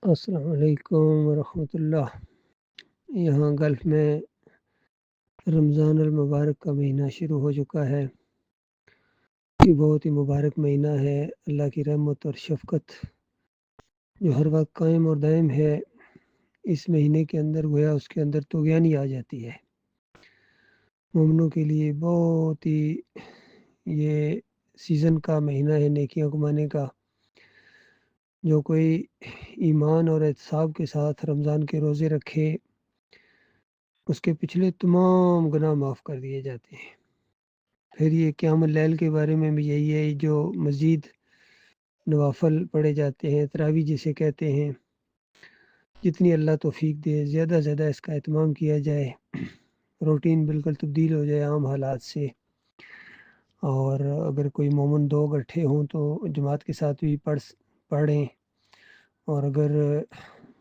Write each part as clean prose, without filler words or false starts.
السلام علیکم ورحمۃ اللہ۔ یہاں گلف میں رمضان المبارک کا مہینہ شروع ہو چکا ہے۔ یہ بہت ہی مبارک مہینہ ہے۔ اللہ کی رحمت اور شفقت جو ہر وقت قائم اور دائم ہے، اس مہینے کے اندر گویا اس کے اندر طغیانی آ جاتی ہے۔ مومنوں کے لیے بہت ہی یہ سیزن کا مہینہ ہے نیکیاں کمانے کا۔ جو کوئی ایمان اور احتساب کے ساتھ رمضان کے روزے رکھے، اس کے پچھلے تمام گناہ معاف کر دیے جاتے ہیں۔ پھر یہ قیام اللیل کے بارے میں بھی یہی ہے، جو مزید نوافل پڑھے جاتے ہیں، تراویح جسے کہتے ہیں۔ جتنی اللہ توفیق دے زیادہ سے زیادہ اس کا اہتمام کیا جائے، روٹین بالکل تبدیل ہو جائے عام حالات سے۔ اور اگر کوئی مومن دو اکٹھے ہوں تو جماعت کے ساتھ بھی پڑھیں، اور اگر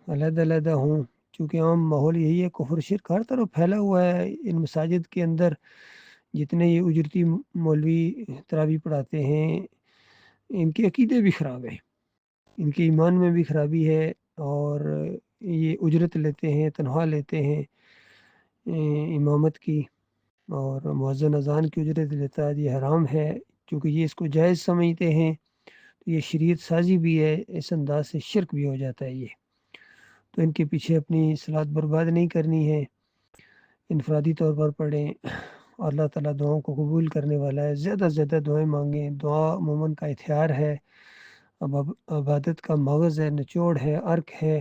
علیحدہ علیحدہ ہوں، چونکہ عام ماحول یہی ہے، کفر شرک ہر طرف پھیلا ہوا ہے۔ ان مساجد کے اندر جتنے یہ اجرتی مولوی تراویح پڑھاتے ہیں، ان کے عقیدے بھی خراب ہیں، ان کے ایمان میں بھی خرابی ہے، اور یہ اجرت لیتے ہیں، تنخواہ لیتے ہیں امامت کی، اور مؤذن اذان کی اجرت لیتا ہے۔ یہ حرام ہے، کیونکہ یہ اس کو جائز سمجھتے ہیں، تو یہ شریعت سازی بھی ہے، اس انداز سے شرک بھی ہو جاتا ہے یہ۔ تو ان کے پیچھے اپنی صلات برباد نہیں کرنی ہے، انفرادی طور پر پڑھیں، اور اللہ تعالیٰ دعاؤں کو قبول کرنے والا ہے۔ زیادہ سے زیادہ دعائیں مانگیں۔ دعا مومن کا ہتھیار ہے، عبادت کا مغز ہے، نچوڑ ہے، ارک ہے،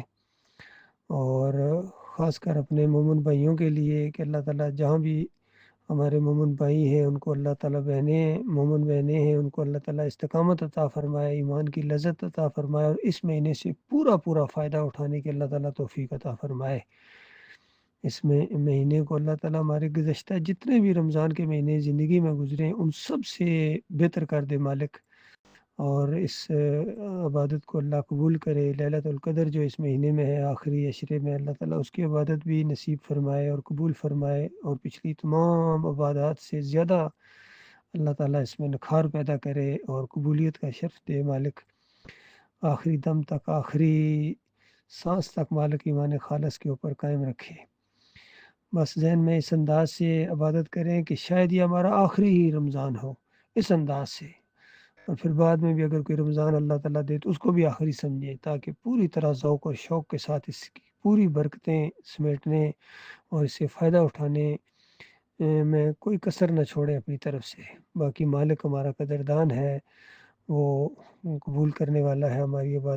اور خاص کر اپنے مومن بھائیوں کے لیے کہ اللہ تعالیٰ جہاں بھی ہمارے مومن بھائی ہیں، ان کو اللہ تعالیٰ مومن بہنیں ہیں، ان کو اللہ تعالیٰ استقامت عطا فرمائے، ایمان کی لذت عطا فرمائے، اور اس مہینے سے پورا فائدہ اٹھانے کے اللہ تعالیٰ توفیق عطا فرمائے۔ اس میں مہینے کو اللہ تعالیٰ ہمارے گزشتہ جتنے بھی رمضان کے مہینے زندگی میں گزرے ان سب سے بہتر کر دے مالک، اور اس عبادت کو اللہ قبول کرے۔ لیلۃ القدر جو اس مہینے میں ہے، آخری عشرے میں، اللہ تعالیٰ اس کی عبادت بھی نصیب فرمائے اور قبول فرمائے، اور پچھلی تمام عبادات سے زیادہ اللہ تعالیٰ اس میں نکھار پیدا کرے اور قبولیت کا شرف دے مالک۔ آخری دم تک، آخری سانس تک مالک ایمان خالص کے اوپر قائم رکھے۔ بس ذہن میں اس انداز سے عبادت کریں کہ شاید یہ ہمارا آخری ہی رمضان ہو، اس انداز سے، اور پھر بعد میں بھی اگر کوئی رمضان اللہ تعالیٰ دے تو اس کو بھی آخری سمجھیں، تاکہ پوری طرح ذوق اور شوق کے ساتھ اس کی پوری برکتیں سمیٹنے اور اس سے فائدہ اٹھانے میں کوئی کسر نہ چھوڑیں اپنی طرف سے۔ باقی مالک ہمارا قدردان ہے، وہ قبول کرنے والا ہے ہماری عبادت۔